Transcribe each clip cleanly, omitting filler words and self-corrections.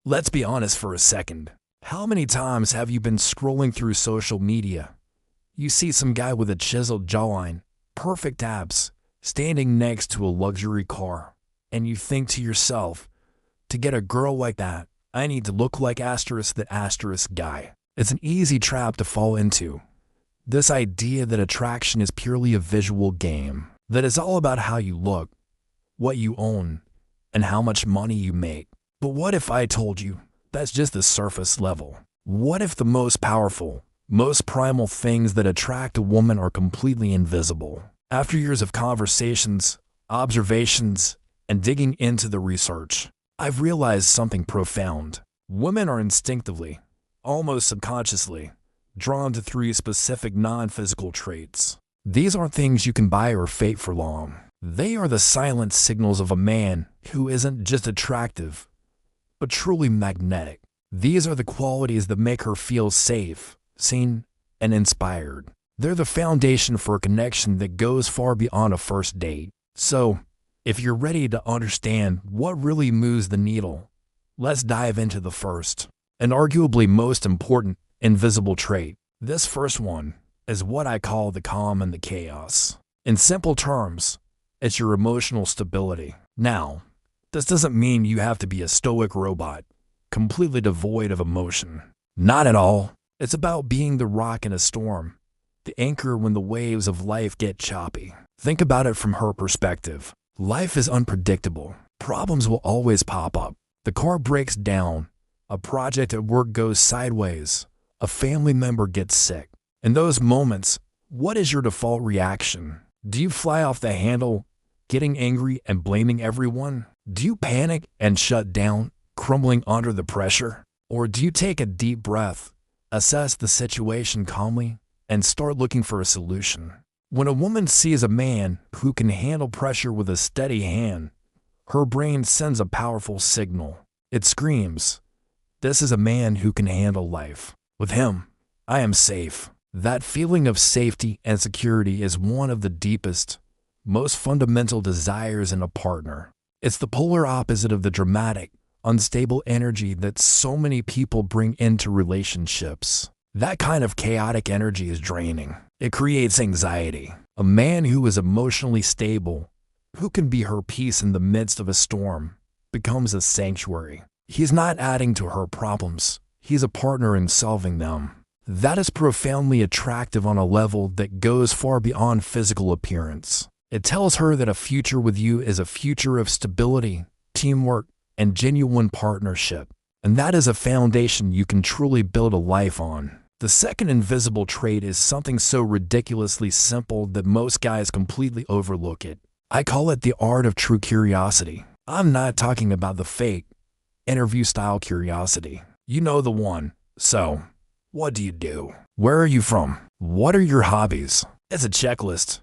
Let's be honest for a second. How many times have you been scrolling through social media? You see some guy with a chiseled jawline, perfect abs, standing next to a luxury car, and you think to yourself, to get a girl like that, I need to look like asterisk the asterisk guy. It's an easy trap to fall into. This idea that attraction is purely a visual game, that it's all about how you look, what you own, and how much money you make. But what if I told you that's just the surface level? What if the most powerful, most primal things that attract a woman are completely invisible? After years of conversations, observations, and digging into the research, I've realized something profound. Women are instinctively, almost subconsciously, drawn to three specific non-physical traits. These aren't things you can buy or fake for long. They are the silent signals of a man who isn't just attractive, but truly magnetic. These are the qualities that make her feel safe, seen, and inspired. They're the foundation for a connection that goes far beyond a first date. So, if you're ready to understand what really moves the needle, let's dive into the first, and arguably most important, invisible trait. This first one is what I call the calm in the chaos. In simple terms, it's your emotional stability. Now, this doesn't mean you have to be a stoic robot, completely devoid of emotion. Not at all. It's about being the rock in a storm, the anchor when the waves of life get choppy. Think about it from her perspective. Life is unpredictable. Problems will always pop up. The car breaks down, a project at work goes sideways, a family member gets sick. In those moments, what is your default reaction? Do you fly off the handle, getting angry and blaming everyone? Do you panic and shut down, crumbling under the pressure? Or do you take a deep breath, assess the situation calmly, and start looking for a solution? When a woman sees a man who can handle pressure with a steady hand, her brain sends a powerful signal. It screams, "This is a man who can handle life. With him, I am safe." That feeling of safety and security is one of the deepest, most fundamental desires in a partner. It's the polar opposite of the dramatic, unstable energy that so many people bring into relationships. That kind of chaotic energy is draining. It creates anxiety. A man who is emotionally stable, who can be her peace in the midst of a storm, becomes a sanctuary. He's not adding to her problems. He's a partner in solving them. That is profoundly attractive on a level that goes far beyond physical appearance. It tells her that a future with you is a future of stability, teamwork, and genuine partnership. And that is a foundation you can truly build a life on. The second invisible trait is something so ridiculously simple that most guys completely overlook it. I call it the art of true curiosity. I'm not talking about the fake, interview-style curiosity. You know the one. So, what do you do? Where are you from? What are your hobbies? It's a checklist,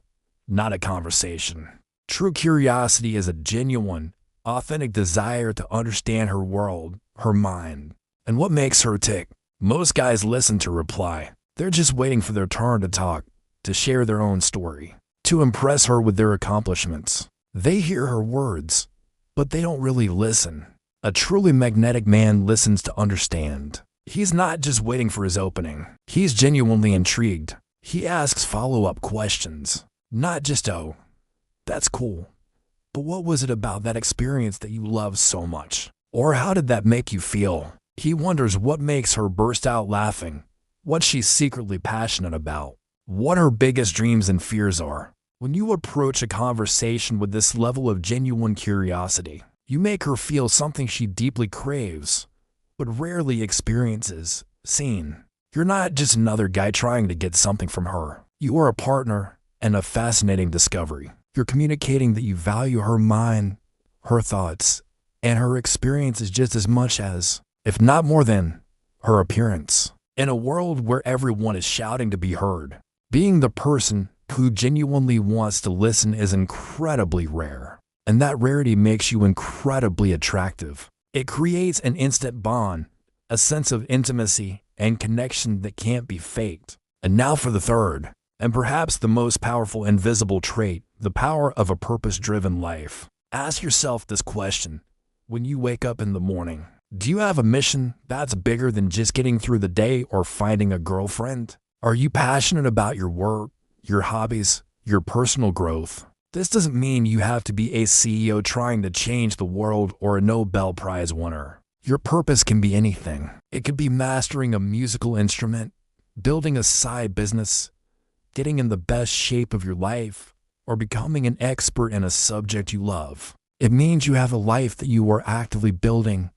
not a conversation. True curiosity is a genuine, authentic desire to understand her world, her mind, and what makes her tick. Most guys listen to reply. They're just waiting for their turn to talk, to share their own story, to impress her with their accomplishments. They hear her words, but they don't really listen. A truly magnetic man listens to understand. He's not just waiting for his opening. He's genuinely intrigued. He asks follow-up questions. Not just, "Oh, that's cool, but what was it about that experience that you loved so much?" Or "How did that make you feel?" He wonders what makes her burst out laughing, what she's secretly passionate about, what her biggest dreams and fears are. When you approach a conversation with this level of genuine curiosity, you make her feel something she deeply craves, but rarely experiences, seen. You're not just another guy trying to get something from her. You are a partner and a fascinating discovery. You're communicating that you value her mind, her thoughts, and her experiences just as much as, if not more than, her appearance. In a world where everyone is shouting to be heard, being the person who genuinely wants to listen is incredibly rare. And that rarity makes you incredibly attractive. It creates an instant bond, a sense of intimacy and connection that can't be faked. And now for the third, and perhaps the most powerful invisible trait, the power of a purpose-driven life. Ask yourself this question when you wake up in the morning. Do you have a mission that's bigger than just getting through the day or finding a girlfriend? Are you passionate about your work, your hobbies, your personal growth? This doesn't mean you have to be a CEO trying to change the world or a Nobel Prize winner. Your purpose can be anything. It could be mastering a musical instrument, building a side business, getting in the best shape of your life, or becoming an expert in a subject you love. It means you have a life that you are actively building,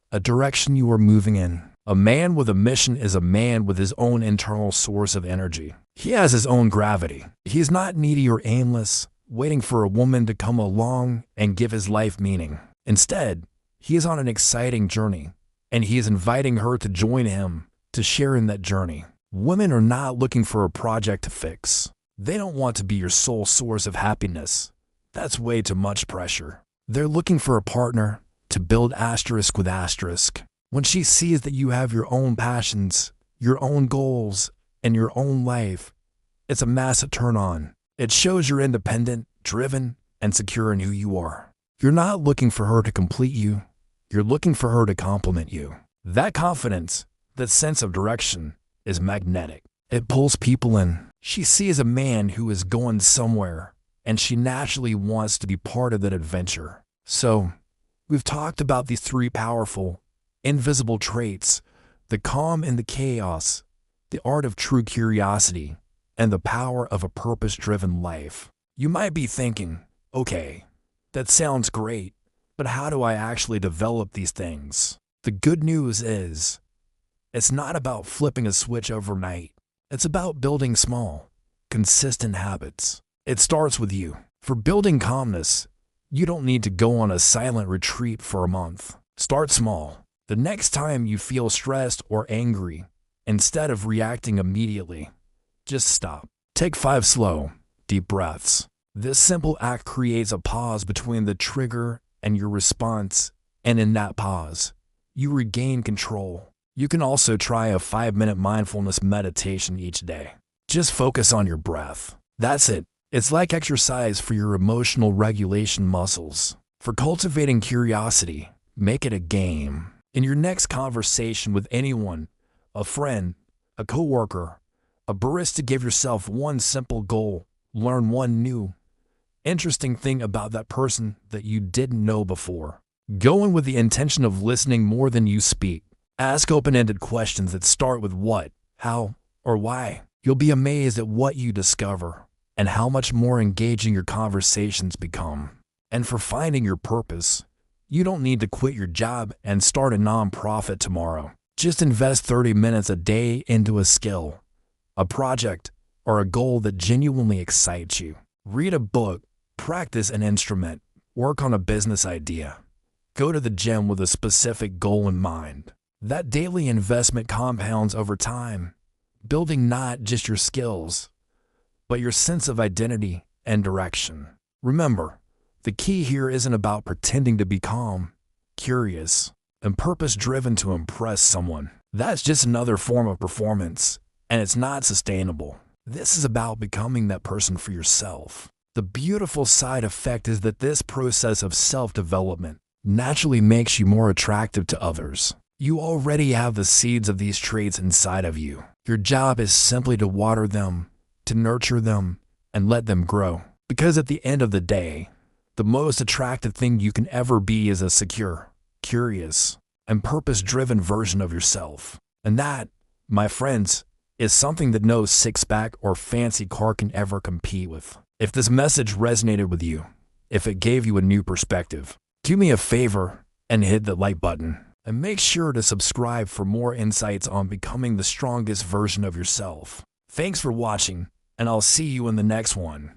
a direction you are moving in. A man with a mission is a man with his own internal source of energy. He has his own gravity. He is not needy or aimless, waiting for a woman to come along and give his life meaning. Instead, he is on an exciting journey, and he is inviting her to join him to share in that journey. Women are not looking for a project to fix. They don't want to be your sole source of happiness. That's way too much pressure. They're looking for a partner to build asterisk with asterisk. When she sees that you have your own passions, your own goals, and your own life, it's a massive turn on. It shows you're independent, driven, and secure in who you are. You're not looking for her to complete you. You're looking for her to complement you. That confidence, that sense of direction, is magnetic. It pulls people in. She sees a man who is going somewhere, and she naturally wants to be part of that adventure. So, we've talked about these three powerful, invisible traits: the calm in the chaos, the art of true curiosity, and the power of a purpose-driven life. You might be thinking, okay, that sounds great, but how do I actually develop these things? The good news is, it's not about flipping a switch overnight. It's about building small, consistent habits. It starts with you. For building calmness, you don't need to go on a silent retreat for a month. Start small. The next time you feel stressed or angry, instead of reacting immediately, just stop. Take 5 slow, deep breaths. This simple act creates a pause between the trigger and your response, and in that pause, you regain control. You can also try a 5-minute mindfulness meditation each day. Just focus on your breath. That's it. It's like exercise for your emotional regulation muscles. For cultivating curiosity, make it a game. In your next conversation with anyone, a friend, a coworker, a barista, give yourself one simple goal. Learn one new, interesting thing about that person that you didn't know before. Go in with the intention of listening more than you speak. Ask open-ended questions that start with what, how, or why. You'll be amazed at what you discover and how much more engaging your conversations become. And for finding your purpose, you don't need to quit your job and start a nonprofit tomorrow. Just invest 30 minutes a day into a skill, a project, or a goal that genuinely excites you. Read a book, practice an instrument, work on a business idea. Go to the gym with a specific goal in mind. That daily investment compounds over time, building not just your skills, but your sense of identity and direction. Remember, the key here isn't about pretending to be calm, curious, and purpose-driven to impress someone. That's just another form of performance, and it's not sustainable. This is about becoming that person for yourself. The beautiful side effect is that this process of self-development naturally makes you more attractive to others. You already have the seeds of these traits inside of you. Your job is simply to water them, to nurture them, and let them grow. Because at the end of the day, the most attractive thing you can ever be is a secure, curious, and purpose-driven version of yourself. And that, my friends, is something that no six-pack or fancy car can ever compete with. If this message resonated with you, if it gave you a new perspective, do me a favor and hit the like button. And make sure to subscribe for more insights on becoming the strongest version of yourself. Thanks for watching, and I'll see you in the next one.